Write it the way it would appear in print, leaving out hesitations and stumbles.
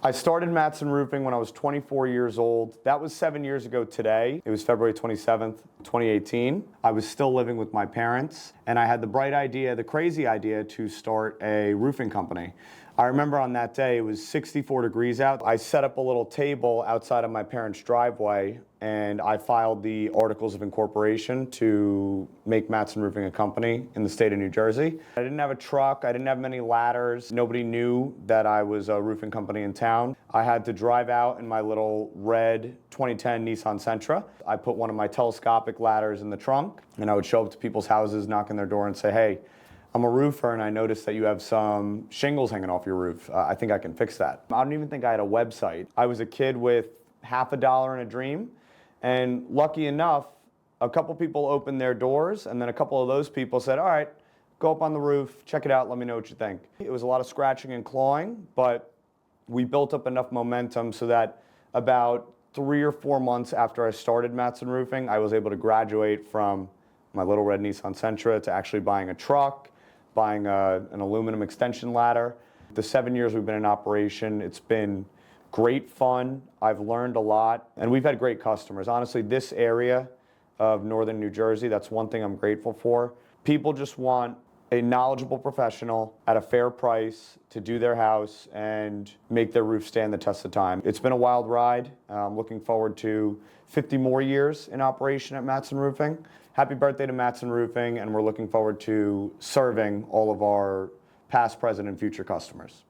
I started Mattsson Roofing when I was 24 years old. That was 7 years ago today. It was February 27th, 2018. I was still living with my parents, and I had the bright idea, the crazy idea, to start a roofing company. I remember on that day, it was 64 degrees out. I set up a little table outside of my parents' driveway, and I filed the articles of incorporation to make Mattsson Roofing a company in the state of New Jersey. I didn't have a truck, I didn't have many ladders. Nobody knew that I was a roofing company in town. I had to drive out in my little red 2010 Nissan Sentra. I put one of my telescopic ladders in the trunk, and I would show up to people's houses, knock on their door and say, hey, I'm a roofer and I noticed that you have some shingles hanging off your roof. I think I can fix that. I don't even think I had a website. I was a kid with half a dollar and a dream, and lucky enough, a couple people opened their doors, and then a couple of those people said, all right, go up on the roof, check it out, let me know what you think. It was a lot of scratching and clawing, but we built up enough momentum so that about 3 or 4 months after I started Mattsson Roofing, I was able to graduate from my little red Nissan Sentra to actually buying a truck, buying an aluminum extension ladder. The 7 years we've been in operation, it's been great fun. I've learned a lot, and we've had great customers. Honestly, this area of northern New Jersey, that's one thing I'm grateful for. People just want a knowledgeable professional at a fair price to do their house and make their roof stand the test of time. It's been a wild ride. I'm looking forward to 50 more years in operation at Mattsson Roofing. Happy birthday to Mattsson Roofing, and we're looking forward to serving all of our past, present, and future customers.